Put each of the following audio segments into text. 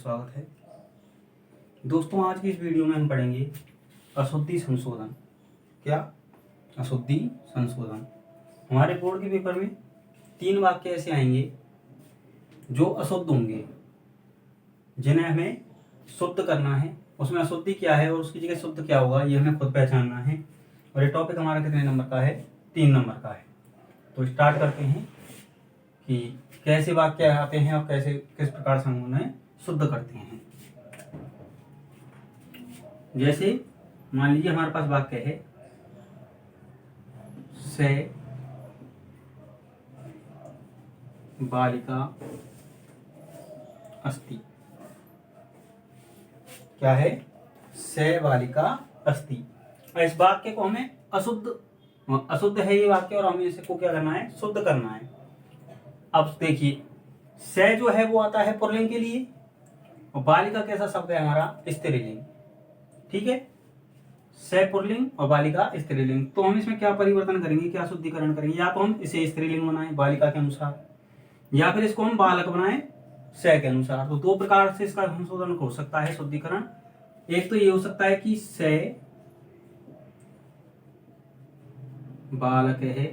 स्वागत है। दोस्तों, आज की इस वीडियो में हम पढ़ेंगे अशुद्धि संशोधन। क्या? अशुद्धि संशोधन। हमारे बोर्ड के पेपर में 3 वाक्य ऐसे आएंगे जो अशुद्ध होंगे, जिन्हें हमें शुद्ध करना है। उसमें अशुद्धि क्या है और उसकी जगह शुद्ध क्या होगा, ये हमें खुद पहचानना है। और ये टॉपिक हमारा कितने नंबर का है? 3 नंबर का है। तो स्टार्ट करते हैं कि कैसे वाक्य आते हैं और कैसे किस प्रकार से हम उन्हें शुद्ध करते हैं। जैसे मान लीजिए हमारे पास वाक्य है से बालिका अस्ति। क्या है? से बालिका अस्ति। और इस वाक्य को हमें अशुद्ध है ये वाक्य, और हमें इसको क्या करना है? शुद्ध करना है। अब देखिए, से जो है वो आता है पुल्लिंग के लिए, और बालिका कैसा शब्द है हमारा? स्त्रीलिंग। ठीक है, से पुल्लिंग और बालिका स्त्रीलिंग। तो हम इसमें क्या परिवर्तन करेंगे, क्या शुद्धिकरण करेंगे? या तो हम इसे स्त्रीलिंग बनाएं बालिका के अनुसार, या फिर इसको हम बालक बनाएं से के अनुसार। तो 2 प्रकार से इसका संशोधन हो सकता है, शुद्धिकरण। एक तो ये हो सकता है कि से बालक है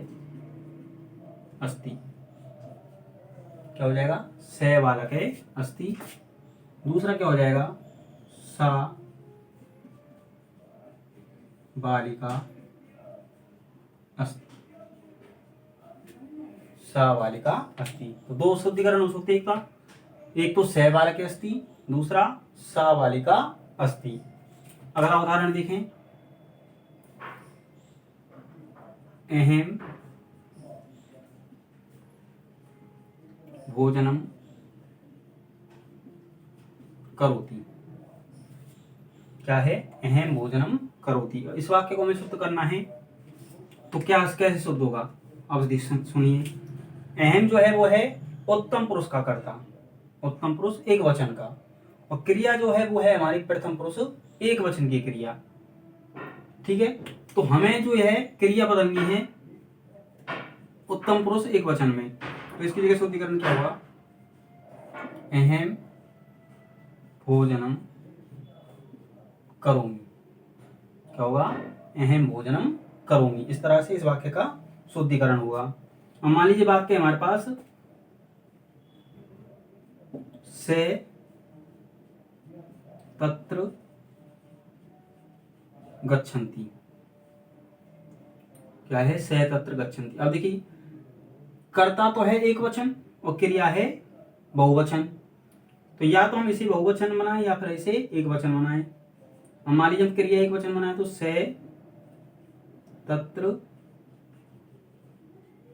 अस्ति। क्या हो जाएगा? से बालक है अस्ति। दूसरा क्या हो जाएगा? सा बालिका अस्ति। सा बालिका अस्ति। तो 2 शुद्धिकरण हो सकते हैं। एक तो से बालक अस्ति, दूसरा सा बालिका अस्ति। अगला उदाहरण देखें। अहम भोजनम करोति। क्या है? अहम भोजनम करोति। इस वाक्य को हमें शुद्ध करना है, तो क्या कैसे शुद्ध होगा? अब सुनिए। अहम जो है वो है उत्तम पुरुष का कर्ता, उत्तम पुरुष एक वचन का, और क्रिया जो है वो है हमारी प्रथम पुरुष एक वचन की क्रिया। ठीक है, तो हमें जो है क्रिया बदलनी है उत्तम पुरुष एक वचन में। तो इसकी जगह शुद्धिकरण क्या होगा? अहम भोजनम करोमि। क्या होगा? अहम भोजनम करोमि। इस तरह से इस वाक्य का शुद्धिकरण होगा। अब मान लीजिए वाक्य हमारे पास से तत्र गच्छन्ति। क्या है? से तत्र गच्छन्ति। अब देखिए, कर्ता तो है एक वचन और क्रिया है बहुवचन। तो या तो हम इसे बहुवचन बनाएं या फिर इसे एक वचन बनाएं। अब मान लीजिए हम क्रिया एक वचन बनाए, तो से तत्र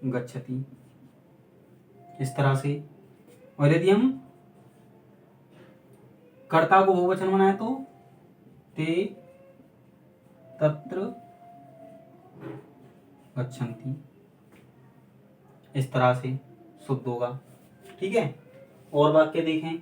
गच्छति, इस तरह से। और यदि हम कर्ता को बहुवचन बनाए तो ते तत्र गच्छन्ति, इस तरह से शुद्ध होगा। ठीक है, और वाक्य देखें।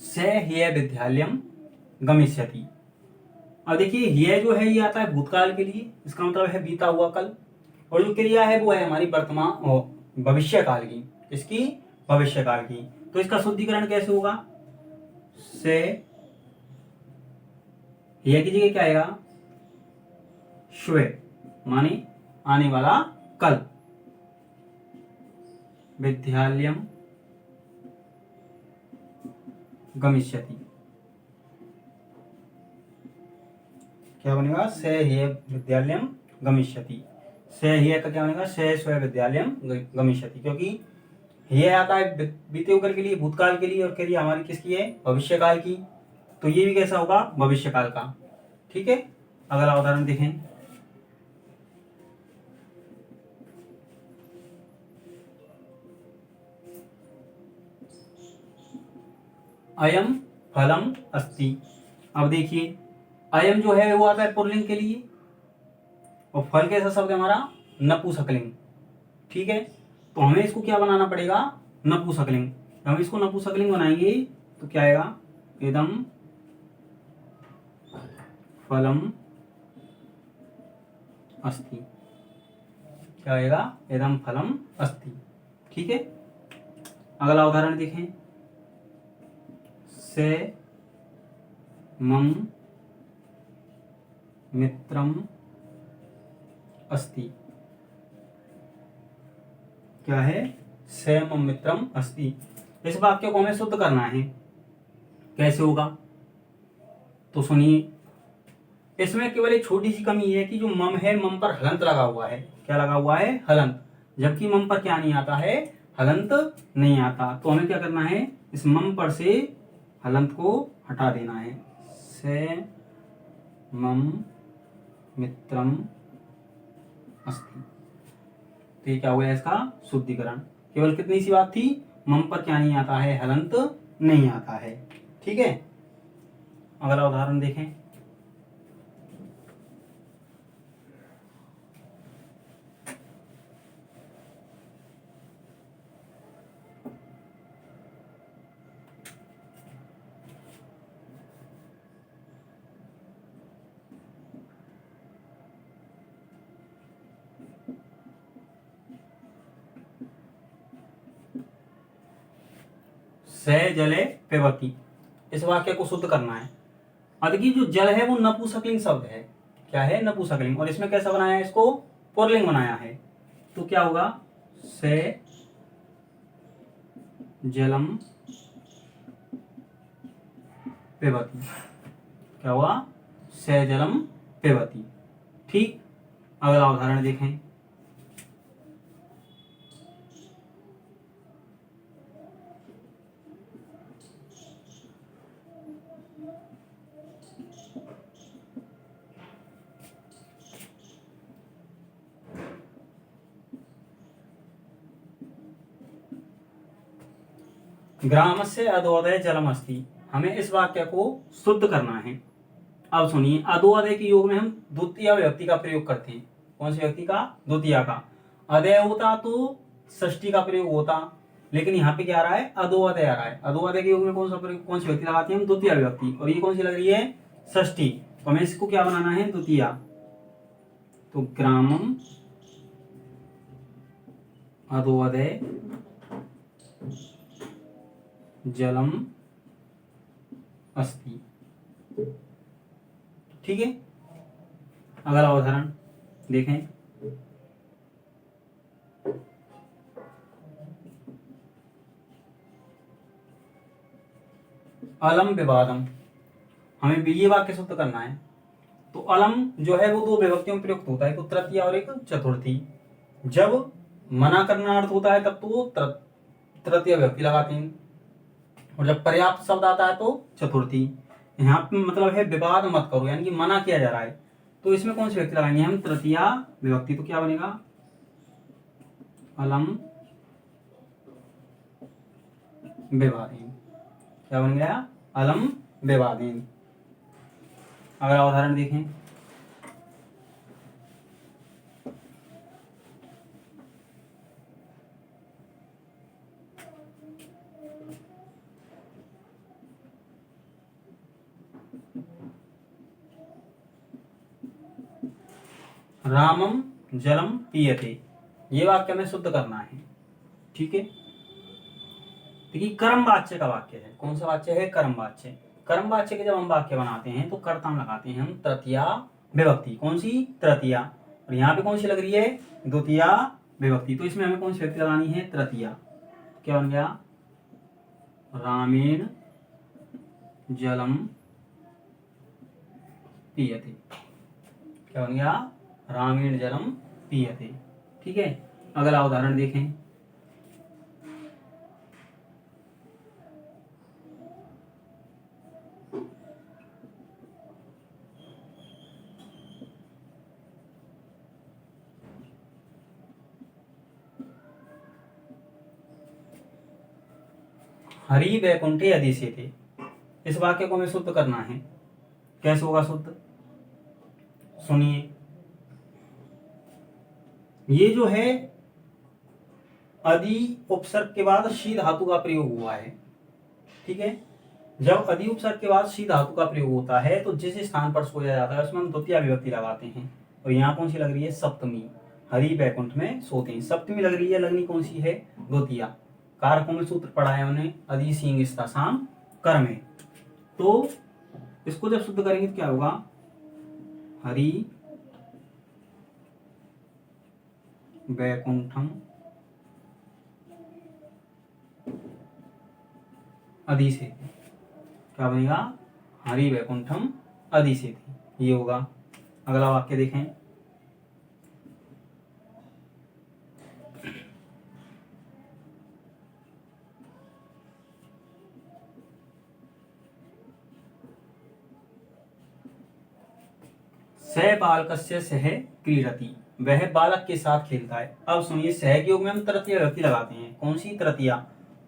से ह्य विद्यालयम गमिष्यति। अब देखिए, ह्य जो है ये आता है भूतकाल के लिए, इसका मतलब है बीता हुआ कल। और जो क्रिया है वो है हमारी वर्तमान और भविष्य काल की। इसकी भविष्य काल की। तो इसका शुद्धिकरण कैसे होगा? से ह्य की जगह क्या आएगा? श्वे, माने आने वाला कल। विद्यालयम गमिष्यति। क्या बनेगा? से ह्य विद्यालयम गमिष्यति। से ह्य का क्या बनेगा? से स्व विद्यालयम गमिष्यति। क्योंकि ह्य आता है बीते हुए के लिए, भूतकाल के लिए, और क्रिया हमारी किसकी है? भविष्यकाल की। तो ये भी कैसा होगा? भविष्यकाल का। ठीक है, अगला उदाहरण देखें। अयम फलम अस्ति। अब देखिए अयम जो है वो आता है पुल्लिंग के लिए, और फल कैसा शब्द है हमारा, नपुंसकलिंग। ठीक है, तो हमें इसको क्या बनाना पड़ेगा, नपुंसकलिंग। हम इसको नपुंसकलिंग बनाएंगे तो क्या आएगा, इदम फलम अस्ति। क्या आएगा, इदम फलम अस्ति। ठीक है, अगला उदाहरण देखें, से मम मित्रम अस्ति। क्या है, से मम मित्रम अस्ति। इस वाक्य को हमें शुद्ध करना है, कैसे होगा, तो सुनिए। इसमें केवल एक छोटी सी कमी है कि जो मम है, मम पर हलंत लगा हुआ है। क्या लगा हुआ है, हलंत, जबकि मम पर क्या नहीं आता है, हलंत नहीं आता। तो हमें क्या करना है, इस मम पर से हलंत को हटा देना है। से मम मित्रम अस्ति। तो ये क्या हुआ इसका शुद्धिकरण। केवल कितनी सी बात थी, मम पर क्या नहीं आता है, हलंत नहीं आता है। ठीक है, अगला उदाहरण देखें, से जले पिबति। इस वाक्य को शुद्ध करना है। अदकी जो जल है वो नपुंसकलिंग शब्द है। क्या है, नपुंसकलिंग, और इसमें कैसा बनाया है, इसको पुल्लिंग बनाया है। तो क्या होगा, से जलम पिबति। क्या हुआ, से जलम पिबति। ठीक, अगला उदाहरण देखें, ग्रामस्य अधोदय जलमस्ति। हमें इस वाक्य को शुद्ध करना है। अब सुनिए, अधोदय के योग में हम द्वितीय विभक्ति का प्रयोग करते हैं। कौन सी व्यक्ति का, द्वितीय का। अदय होता तो षष्ठी का प्रयोग होता, लेकिन यहाँ पे क्या आ रहा है, अधोदय आ रहा है। अधोदय के योग में कौन सी व्यक्ति लगाते हैं हम, द्वितीय विभक्ति, और ये कौन सी लग रही है, षष्ठी। तो हमें इसको क्या बनाना है, द्वितीय। तो ग्रामम अधोदय जलम अस्ति। ठीक है, अगला उदाहरण देखें, अलम विवादम। हमें ये वाक्य शुद्ध करना है। तो अलम जो है वो दो विभक्तियों में प्रयुक्त होता है, एक तृतीय और एक चतुर्थी। जब मना करना अर्थ होता है तब तो तृतीय विभक्ति लगाते हैं, और जब पर्याप्त शब्द आता है तो चतुर्थी। यहाँ पे मतलब है विवाद मत करो, यानी कि मना किया जा रहा है, तो इसमें कौन सी विभक्ति लगाएंगे हम, तृतीय विभक्ति। तो क्या बनेगा, अलम विवादेन। क्या बन गया, अलम विवादेन। अगला उदाहरण देखें, रामम जलम पीयते। ये वाक्य में शुद्ध करना है। ठीक है, देखिए कर्म वाच्य का वाक्य है। कौन सा वाच्य है, कर्म वाच्य। कर्म वाच्य के जब हम वाक्य बनाते हैं तो कर्ता लगाते हैं हम तृतीय विभक्ति। कौन सी, तृतीय। और यहाँ पे कौन सी लग रही है, द्वितीय विभक्ति। तो इसमें हमें कौन सी विभक्ति लगानी है, तृतीय। क्या बन गया, रामेण जलम पीयते। क्या बन गया, रामेण जलम पीयते। ठीक है, अगला उदाहरण देखें, हरि वैकुंठे अधिष्ठिते। इस वाक्य को हमें शुद्ध करना है। कैसे होगा शुद्ध? सुनिए, ये जो है अधि उपसर्ग के बाद शी धातु का प्रयोग हुआ है, ठीक है। जब अधि उपसर्ग के बाद शी धातु का प्रयोग होता है तो जिस स्थान पर सोया जाता है उसमें हम द्वितीय विभक्ति लगाते हैं। और यहाँ कौन सी लग रही है? सप्तमी। हरि वैकुंठ में सोते हैं, सप्तमी लग रही है, लगनी कौन सी है? द्वितीय। कारकों में सूत्र पढ़ा है उन्हें, अधि सींग स्था साम कर में। तो इसको जब शुद्ध करेंगे तो क्या होगा? हरि वैकुंठम अधि से, क्या बनेगा? हरि वैकुंठम अधि से थी, ये होगा। अगला वाक्य देखें, सह बालकस्य सह क्रीडति, वह बालक के साथ खेलता है। अब सुनिए, सह के योग में हम तृतीय विभक्ति लगाते हैं, कौन सी? तृतीया।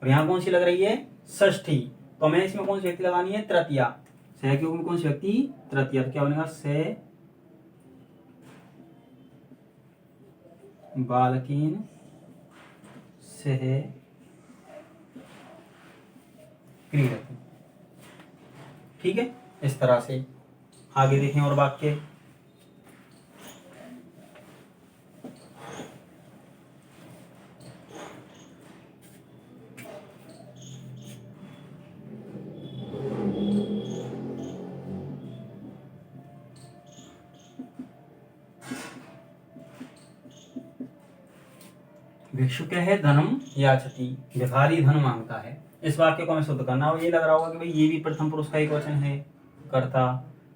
और यहाँ कौन सी लग रही है? षष्ठी। तो हमें इसमें कौन सी व्यक्ति लगानी है? तृतीया। सह के योग में कौन सी व्यक्ति? तृतीया। तो क्या बनेगा? सह बालकीन सह क्रीडति, ठीक है। इस तरह से आगे देखें और वाक्य, भिक्षुक है धनम याचति, भिखारी धन मांगता है। इस वाक्य को हमें शुद्ध करना। और ये लग रहा होगा कि भाई ये भी प्रथम पुरुष का एक वचन है, कर्ता,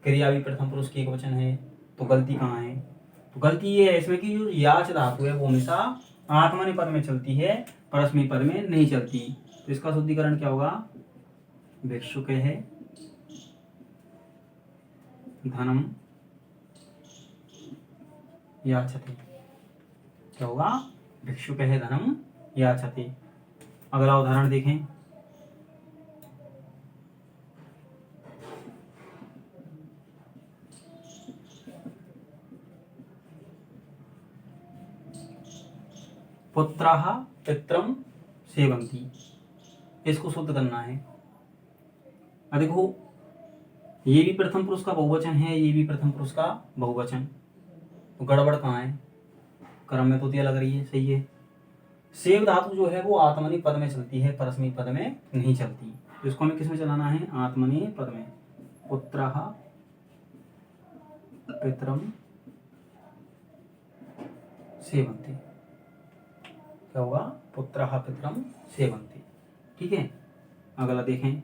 क्रिया भी प्रथम पुरुष की एक वचन है, तो गलती कहाँ है? तो गलती ये है इसमें कि जो याच धातु है वो हमेशा आत्मनेपद पद में चलती है, परस्मै पद में नहीं चलती। तो इसका शुद्धिकरण क्या होगा? भिक्षुक है धनम याचति, क्या होगा? भिक्षुक है धनम याचति। अगला उदाहरण देखें, पुत्राः पित्रम सेवन्ति, इसको शुद्ध करना है। अब देखो, ये भी प्रथम पुरुष का बहुवचन है, ये भी प्रथम पुरुष का बहुवचन, तो गड़बड़ कहाँ है? क्रम में तृतीया लग रही है, सही है। सेव धातु जो है वो आत्मनेपद पद में चलती है, परस्मै पद में नहीं चलती। तो इसको हमें किस में चलाना है? आत्मनेपद पद में। पुत्रः पितरम सेवन्ति, क्या होगा? पुत्रः पितरम सेवन्ति, ठीक है। अगला देखें,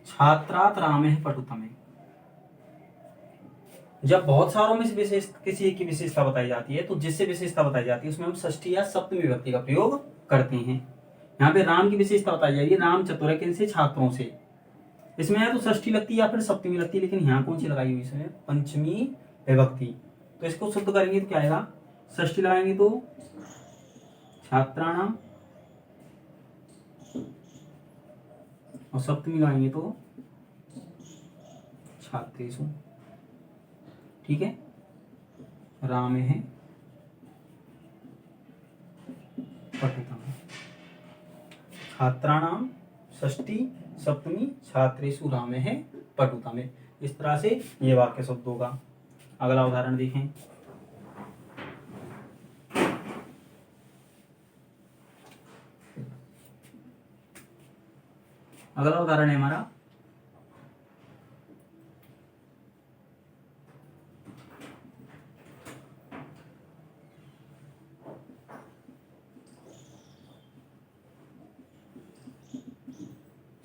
छात्रात रामे पठुतमे। जब बहुत सारों में से किसी एक की विशेषता बताई जाती है तो जिससे विशेषता बताई जाती है उसमें हम षष्ठी या सप्तमी विभक्ति का प्रयोग करते हैं। यहाँ पे राम की विशेषता बताई जा रही है, राम चतुर है, किनसे? छात्रों से। इसमें या तो षष्ठी लगती है या फिर सप्तमी लगती है, लेकिन यहाँ कौन सी लगाई हुई? इसमें पंचमी विभक्ति। तो इसको शुद्ध करेंगे तो क्या आएगा? षष्ठी लगाएंगे तो छात्राणाम, और सप्तमी लगाएंगे तो छात्रेषु, ठीक है। रामे है पठितम, छात्राणाम षष्ठी, सप्तमी, छात्रेषु रामे है पठुतम। इस तरह से ये वाक्य शुद्ध होगा। अगला उदाहरण देखें, अगला उदाहरण है हमारा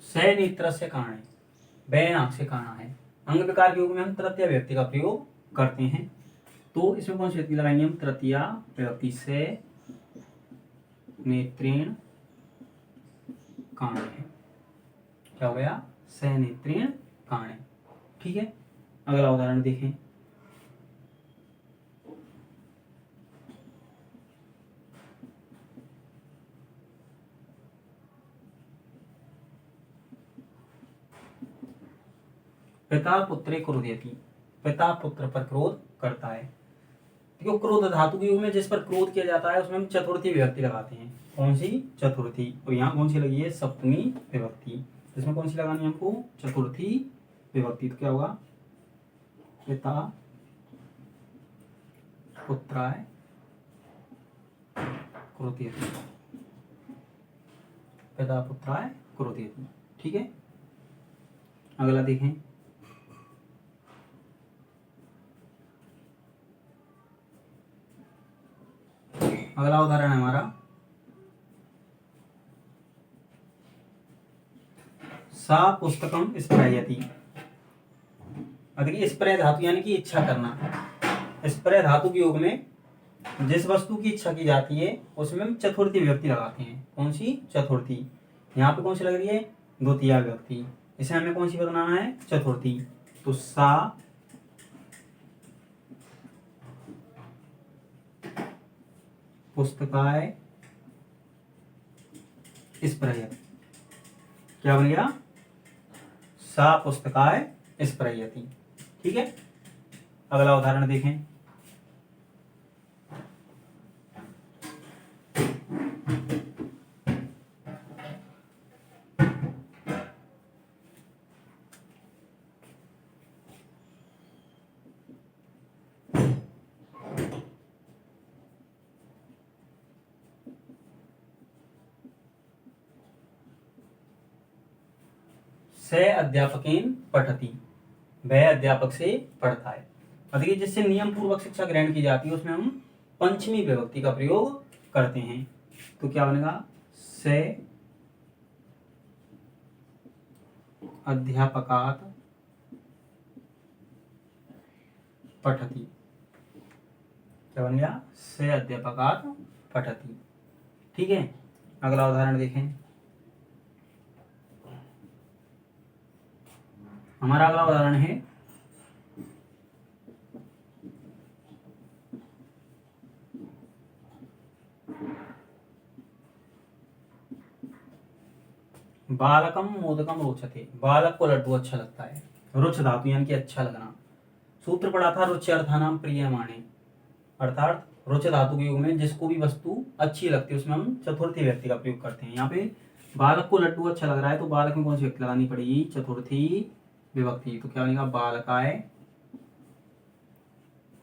सनेत्र से कारण, बैन आंख से कारण है। अंग विकार के योग में हम तृतीय विभक्ति का प्रयोग करते हैं। तो इसमें कौन सी विभक्ति लगाएंगे हम? तृतीया विभक्ति से नेत्रेण काणे है। क्या हो गया? सनेत्रेण काणे। ठीक है, अगला उदाहरण देखें। पिता पुत्रे क्रोधयति, पिता पुत्र पर क्रोध करता है। देखो क्रोध धातु के युग में जिस पर क्रोध किया जाता है उसमें हम चतुर्थी विभक्ति लगाते हैं। कौन सी? चतुर्थी। और यहाँ कौन सी लगी है? सप्तमी विभक्ति। इसमें कौन सी लगानी है हमको? चतुर्थी विभक्ति। तो क्या होगा? पिता पुत्राय क्रोधयति, पिता पुत्राय क्रोधयति। ठीक है, अगला देखें। अगला उदाहरण है हमारा सा पुस्तकम स्प्रयति। देखिए स्प्रय धातु यानी कि इच्छा करना। स्प्रय धातु के योग में जिस वस्तु की इच्छा की जाती है उसमें हम चतुर्थी विभक्ति लगाते हैं। कौन सी? चतुर्थी। यहाँ पे कौन सी लग रही है? द्वितीय विभक्ति। इसे हमें कौन सी बनाना है? चतुर्थी। तो सा पुस्तकाय स्प्रयति। क्या बन गया? सा पुस्तकाय स्प्रयति। ठीक है, अगला उदाहरण देखें। से अध्यापकेन पठति, वह अध्यापक से पढ़ता है। देखिए जिससे नियम पूर्वक शिक्षा ग्रहण की जाती है उसमें हम पंचमी विभक्ति का प्रयोग करते हैं। तो क्या बनेगा? से अध्यापकात् पठति। क्या बन गया? से अध्यापकात् पठति। ठीक है, अगला उदाहरण देखें। हमारा अगला उदाहरण है बालकम मोदकम रोचते। बालक को लड्डू अच्छा लगता है। रुच धातु यानी कि अच्छा लगना। सूत्र पढ़ा था रुच्यर्थानाम प्रियमाणे, अर्थात रुच धातु के युग में जिसको भी वस्तु अच्छी लगती है उसमें हम चतुर्थी विभक्ति का प्रयोग करते हैं। यहाँ पे बालक को लड्डू अच्छा लग रहा है तो बालक में कौन सी विभक्ति लगानी पड़ेगी? चतुर्थी विभक्ति। तो क्या बनेगा? बालकाय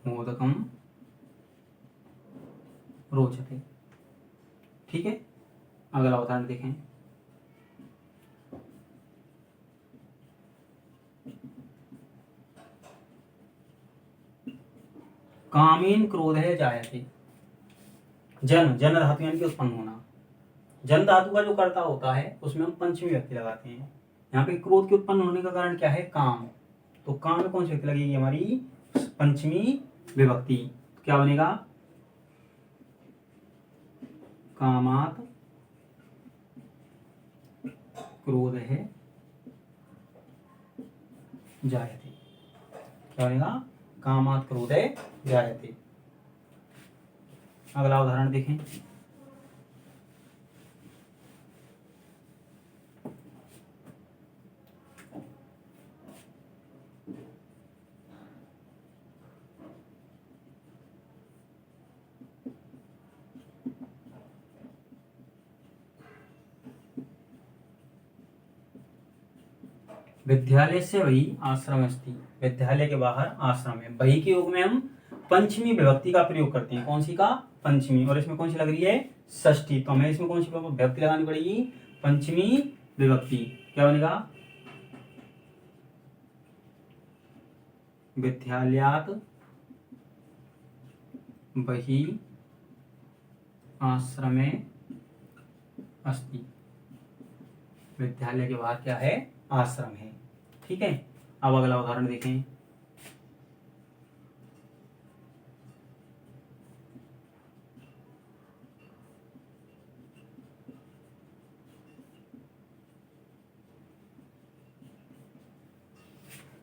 मोदकम रोचते। ठीक है, अगला उदाहरण देखें। कामेन क्रोध है जायते। जन, जन धातु यानी कि उत्पन्न होना। जन धातु का जो कर्ता होता है उसमें हम पंचमी विभक्ति लगाते हैं। यहाँ पे क्रोध के उत्पन्न होने का कारण क्या है? काम। तो काम में कौन सी विभक्ति लगेगी? हमारी पंचमी विभक्ति। तो क्या बनेगा? कामात क्रोध है जायते। क्या बनेगा? कामात क्रोध है जायते। अगला उदाहरण देखें। विद्यालय से वही आश्रम अस्ति। विद्यालय के बाहर आश्रम है। वही के योग में हम पंचमी विभक्ति का प्रयोग करते हैं। कौन सी का? पंचमी। और इसमें कौन सी लग रही है? षष्ठी। तो हमें इसमें कौन सी विभक्ति लगानी पड़ेगी? पंचमी विभक्ति। क्या बनेगा? विद्यालयात वही आश्रमे अस्ति। विद्यालय के बाहर क्या है? आश्रम है। ठीक है, अब अगला उदाहरण देखें।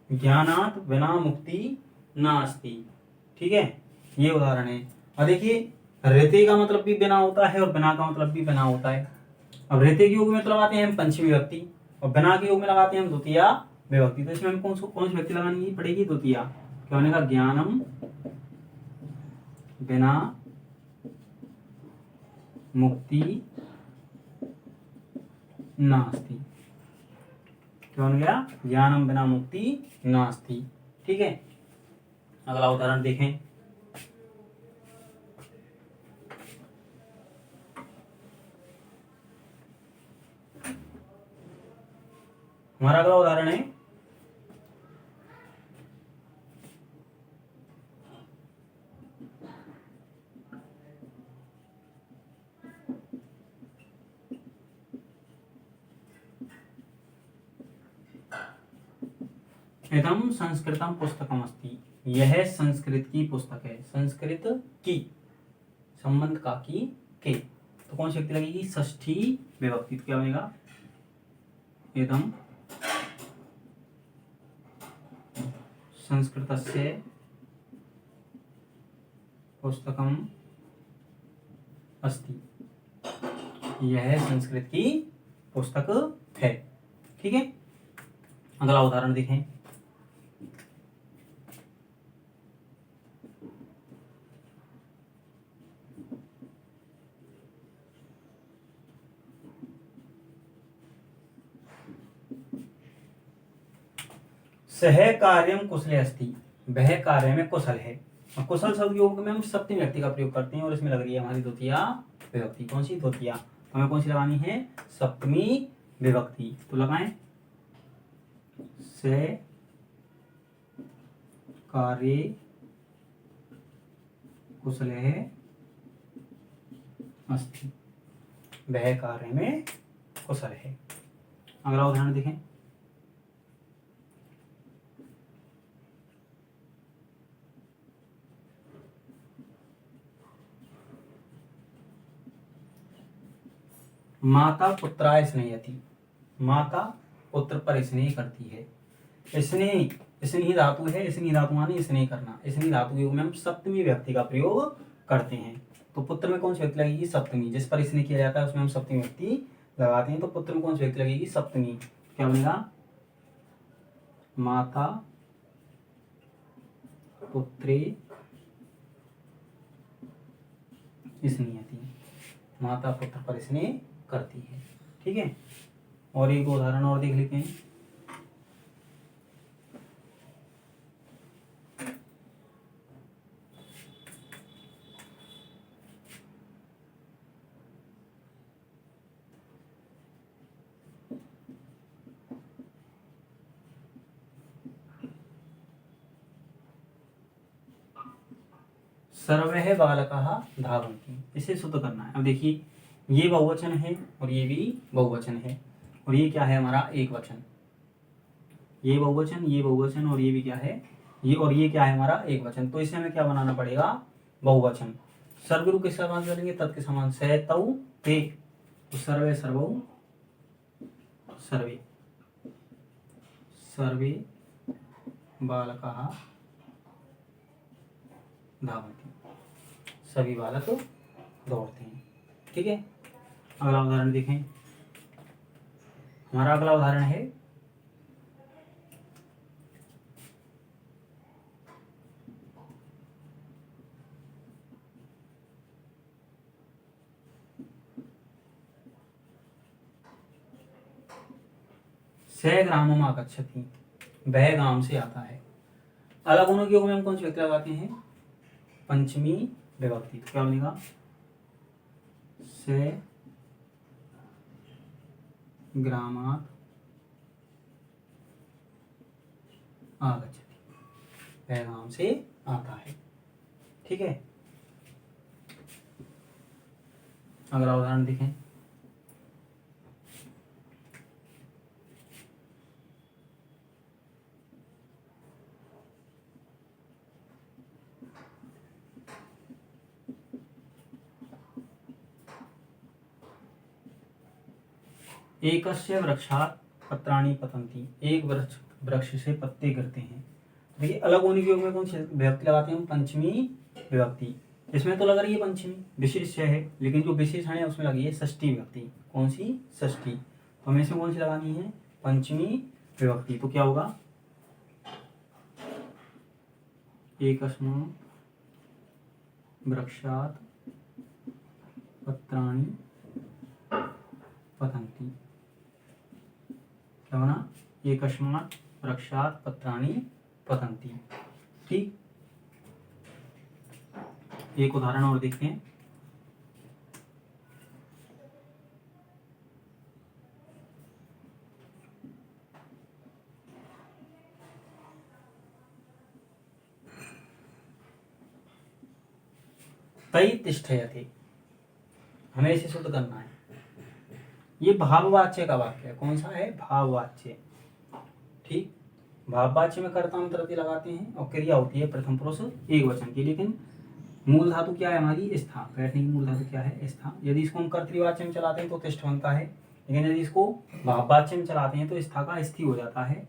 ज्ञानात् बिना मुक्ति नास्ति। ठीक है, ये उदाहरण है। और देखिए रहते का मतलब भी बिना होता है और बिना का मतलब भी बिना होता है। अब रहते के योग में तो लगाते हैं हम पंचमी विभक्ति और बिना के योग में लगाते हैं हम द्वितीया विभक्ति। तो इसमें हमें कौन सी विभक्ति लगानी पड़ेगी? द्वितीया। क्या बनेगा? ज्ञानम बिना मुक्ति नास्ति। क्या बन गया? ज्ञानम बिना मुक्ति नास्ति। ठीक है, अगला उदाहरण देखें। हमारा अगला उदाहरण है इदं संस्कृतम पुस्तकम अस्ति। यह संस्कृत की पुस्तक है। संस्कृत की, संबंध का की के, तो कौन सी व्यक्ति लगेगी? षष्ठी विभक्ति। तो क्या बनेगा? इदं संस्कृतस्य पुस्तकम अस्ति। यह संस्कृत की पुस्तक है। ठीक है, अगला उदाहरण देखें। सह कार्यम कुशले अस्ति। वह कार्य में कुशल है। और कुशल शब्द योग में हम सप्तमी व्यक्ति का प्रयोग करते हैं और इसमें लग रही है हमारी द्वितीया विभक्ति। कौन सी? द्वितीया। तो हमें कौन सी लगानी है? सप्तमी विभक्ति। तो लगाएं से कार्य कुशले अस्ति। वह कार्य में कुशल है। अगला उदाहरण देखें। माता पुत्राय स्नेहयति। माता पुत्र पर स्नेह करती है। स्नेह, स्नेह धातु है। स्नेह धातु माने स्नेह करना। स्नेह धातु के योग में हम सप्तमी व्यक्ति का प्रयोग करते हैं। तो पुत्र में कौन सी व्यक्ति लगेगी? सप्तमी। जिस पर स्नेह किया जाता है उसमें हम सप्तमी व्यक्ति लगाते हैं। तो पुत्र में कौन सी व्यक्ति लगेगी? सप्तमी। क्या बनेगा? माता पुत्रे स्नेहयति। माता पुत्र पर स्नेह करती है। ठीक है, और एक उदाहरण और देख लेते हैं। सर्वे बालकाः धावन्ति। इसे शुद्ध करना है। अब देखिए ये बहुवचन है और ये भी बहुवचन है और ये क्या है? हमारा एक वचन। ये बहुवचन, ये बहुवचन और ये भी क्या है? ये, और ये क्या है? हमारा एक वचन। तो इसे हमें क्या बनाना पड़ेगा? बहुवचन। सर्वगुरु के समान करेंगे, तत् के समान से तौ ते। तो सर्वे सर्वौ सर्वे, सर्वे बालकाः धावन्ति। सभी बालक दौड़ते हैं। ठीक है, अगला उदाहरण देखें। हमारा अगला उदाहरण है स ग्रामम आगच्छति। वह गांव से आता है। अलग होने के योग में हम कौन सी व्यक्ति लगाते हैं? पंचमी विभक्ति। तो क्या बनेगा? से ग्रामात् आगच्छति। वह गांव से आता है। ठीक है, अगला उदाहरण देखें। एकस्य वृक्षात् पत्राणि पतन्ति। एक वृक्ष वृक्ष से पत्ते गिरते हैं। देखिए अलग होने के योग में कौन सी विभक्ति लगाते हैं हम? पंचमी विभक्ति। इसमें तो लग रही है पंचमी, विशेष है, लेकिन जो विशेषण है उसमें लगी है षष्ठी विभक्ति। कौन सी? षष्ठी। तो हमें इसमें कौन सी लगानी है? पंचमी विभक्ति। तो क्या होगा? एकस्मात् वृक्षात् पत्राणि पतन्ति। क्या बना? एकस्मात् वृक्षात् पत्राणि पतन्ति। ठीक, एक उदाहरण और देखते हैं। तै तिष्ठयते, हमें इसे शुद्ध करना है। ये भाववाच्य का वाक्य है। कौन सा है? भाववाच्य। ठीक, भाववाच्य में कर्ता हम तृतीय लगाते हैं और क्रिया होती है प्रथम पुरुष एक वचन की, लेकिन मूल धातु क्या है हमारी? स्था। बैठने की मूल धातु क्या है? स्था। यदि इसको हम कर्तृवाच्य में चलाते हैं तो तिष्ठ बनता है, लेकिन यदि इसको भाववाच्य में चलाते हैं तो स्था का स्थि हो जाता है।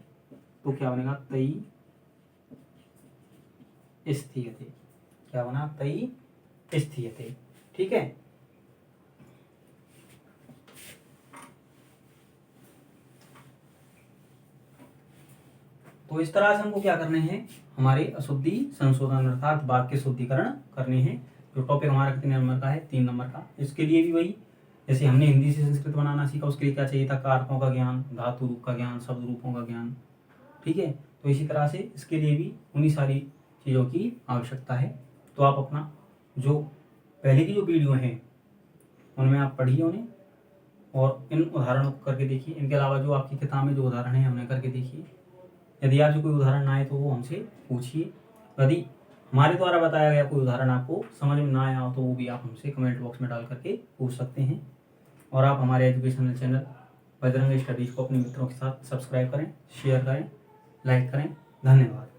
तो क्या बनेगा? तई स्थीयते। क्या बना? तई स्थीयते। ठीक है, तो इस तरह से हमको क्या करने हैं? हमारे अशुद्धि संशोधन अर्थात वाक्य शुद्धिकरण करने हैं। जो टॉपिक हमारा कितने नंबर का है? 3 नंबर का। इसके लिए भी वही, जैसे हमने हिंदी से संस्कृत बनाना सीखा, उसके लिए क्या चाहिए था? कारकों का ज्ञान, धातु रूप का ज्ञान, शब्द रूपों का ज्ञान। ठीक है, तो इसी तरह से इसके लिए भी उन्हीं सारी चीज़ों की आवश्यकता है। तो आप अपना जो पहले की जो वीडियो हैं उनमें आप पढ़िए उन्हें और इन उदाहरणों को करके देखिए। इनके अलावा जो आपकी किताब में जो उदाहरण है हमने करके देखिए। यदि आपसे कोई उदाहरण ना आए तो वो हमसे पूछिए। यदि हमारे द्वारा बताया गया कोई उदाहरण आपको समझ में ना आया हो तो वो भी आप हमसे कमेंट बॉक्स में डाल करके पूछ सकते हैं। और आप हमारे एजुकेशनल चैनल बजरंग स्टडीज़ को अपने मित्रों के साथ सब्सक्राइब करें, शेयर करें, लाइक करें। धन्यवाद।